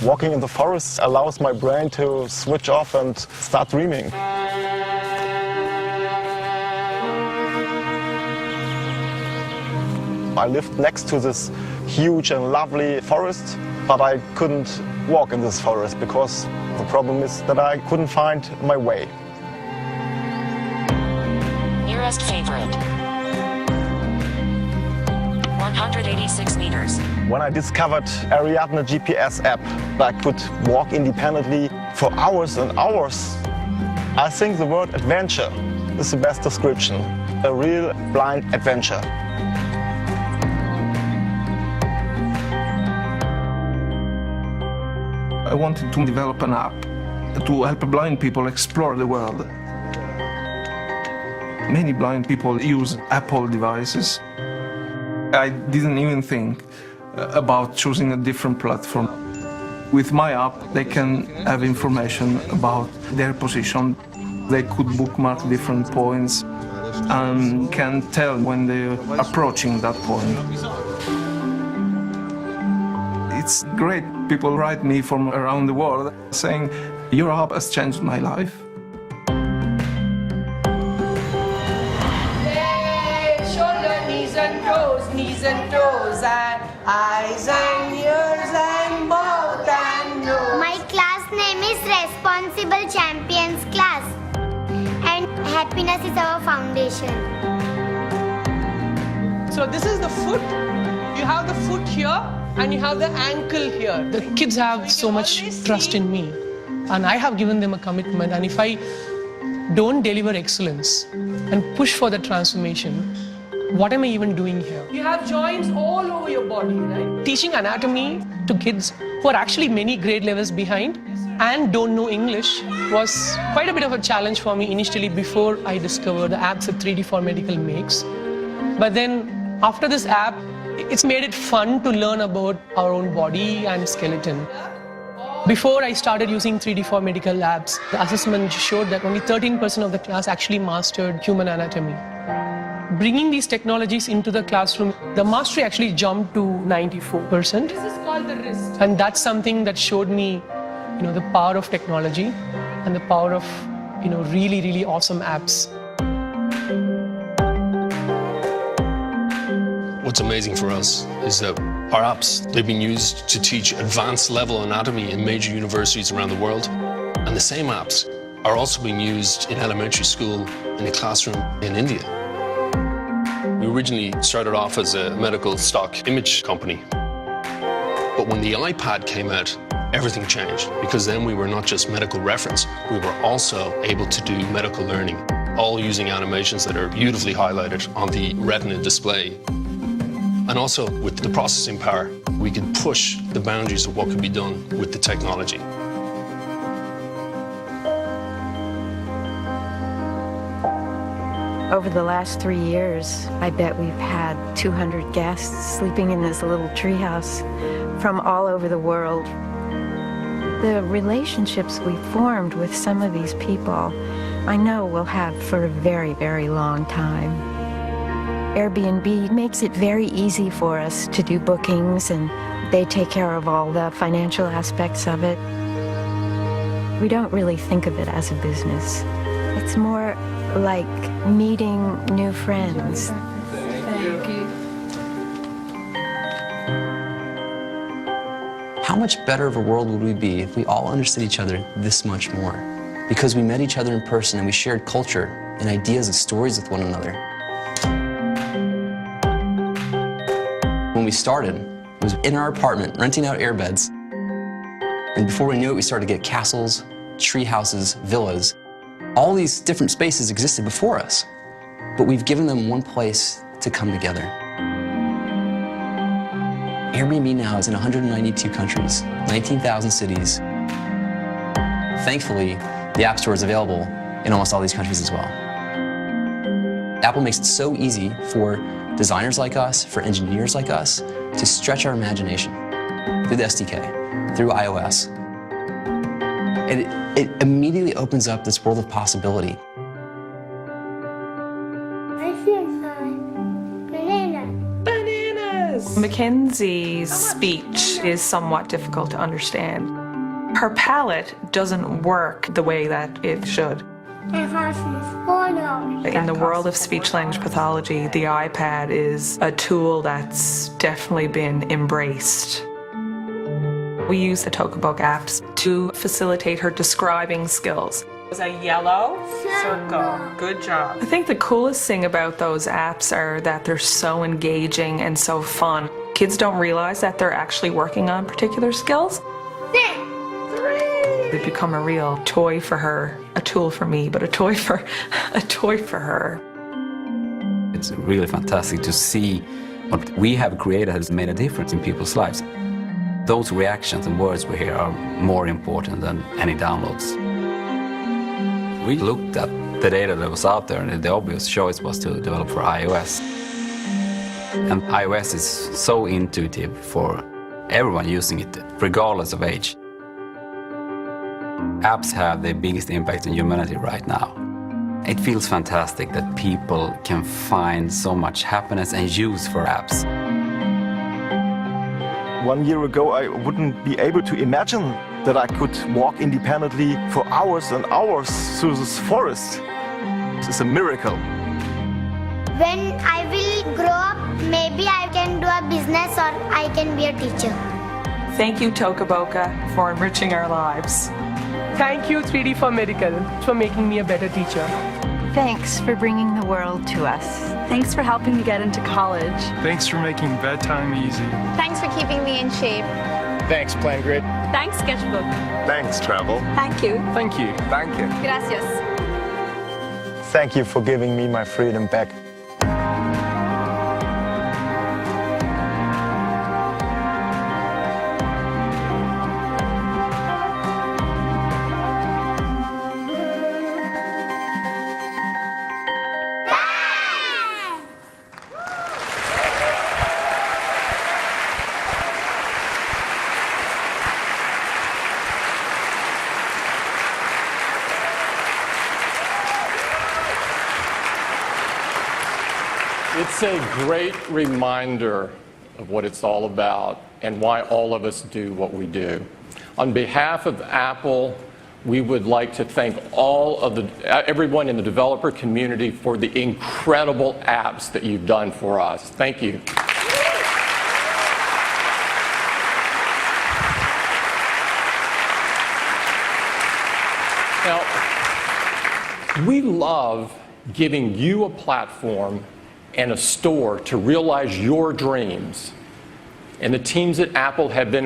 Walking in the forest allows my brain to switch off and start dreaming. I lived next to this huge and lovely forest, but I couldn't walk in this forest because the problem is that I couldn't find my way. Nearest favorite. 186 meters. When I discovered Ariadne GPS app, I could walk independently for hours and hours. I think the word adventure is the best description. A real blind adventure. I wanted to develop an app to help blind people explore the world. Many blind people use Apple devices. I didn't even think about choosing a different platform. With my app, they can have information about their position. They could bookmark different points and can tell when they're approaching that point. It's great. People write me from around the world saying, "Your app has changed my life." Knees and toes, and eyes and ears and mouth and nose. My class name is Responsible Champions Class, and happiness is our foundation. So this is the foot. You have the foot here and you have the ankle here. The kids have so much trust in me, and I have given them a commitment, and if I don't deliver excellence and push for the transformation, what am I even doing here? You have joints all over your body, right? Teaching anatomy to kids who are actually many grade levels behind and don't know English was quite a bit of a challenge for me initially before I discovered the apps that 3D4Medical makes. But then after this app, it's made it fun to learn about our own body and skeleton. Before I started using 3D4Medical apps, the assessment showed that only 13% of the class actually mastered human anatomy. Bringing these technologies into the classroom, the mastery actually jumped to 94%. This is called the wrist. And that's something that showed me, the power of technology and the power of, really, really awesome apps. What's amazing for us is that our apps, they've been used to teach advanced level anatomy in major universities around the world. And the same apps are also being used in elementary school, in a classroom in India. We originally started off as a medical stock image company. But when the iPad came out, everything changed, because then we were not just medical reference, we were also able to do medical learning, all using animations that are beautifully highlighted on the Retina display. And also with the processing power, we could push the boundaries of what could be done with the technology. Over the last 3 years, I bet we've had 200 guests sleeping in this little treehouse from all over the world. The relationships we formed with some of these people, I know we'll have for a very, very long time. Airbnb makes it very easy for us to do bookings, and they take care of all the financial aspects of it. We don't really think of it as a business. It's more like meeting new friends. Thank you. How much better of a world would we be if we all understood each other this much more? Because we met each other in person and we shared culture and ideas and stories with one another. When we started, it was in our apartment, renting out airbeds. And before we knew it, we started to get castles, tree houses, villas. All these different spaces existed before us, but we've given them one place to come together. Airbnb now is in 192 countries, 19,000 cities. Thankfully, the App Store is available in almost all these countries as well. Apple makes it so easy for designers like us, for engineers like us, to stretch our imagination through the SDK, through iOS. It immediately opens up this world of possibility. I feel fine. Banana. Bananas! Mackenzie's speech is somewhat difficult to understand. Her palate doesn't work the way that it should. In the world of speech-language pathology, the iPad is a tool that's definitely been embraced. We use the Tokabook apps to facilitate her describing skills. It was a yellow circle. Good job. I think the coolest thing about those apps are that they're so engaging and so fun. Kids don't realize that they're actually working on particular skills. They become a real toy for her, a tool for me, but a toy for her. It's really fantastic to see what we have created has made a difference in people's lives. Those reactions and words we hear are more important than any downloads. We looked at the data that was out there, and the obvious choice was to develop for iOS. And iOS is so intuitive for everyone using it, regardless of age. Apps have the biggest impact on humanity right now. It feels fantastic that people can find so much happiness and use for apps. 1 year ago, I wouldn't be able to imagine that I could walk independently for hours and hours through this forest. It's a miracle. When I will grow up, maybe I can do a business or I can be a teacher. Thank you, Tokaboka, for enriching our lives. Thank you, 3D for Medical, for making me a better teacher. Thanks for bringing the world to us. Thanks for helping me get into college. Thanks for making bedtime easy. Thanks for keeping me in shape. Thanks, Plan Grid. Thanks, Sketchbook. Thanks, Travel. Thank you. Thank you. Thank you. Gracias. Thank you for giving me my freedom back. It's a great reminder of what it's all about and why all of us do what we do. On behalf of Apple, we would like to thank everyone in the developer community for the incredible apps that you've done for us. Thank you. Now, we love giving you a platform and a store to realize your dreams. And the teams at Apple have been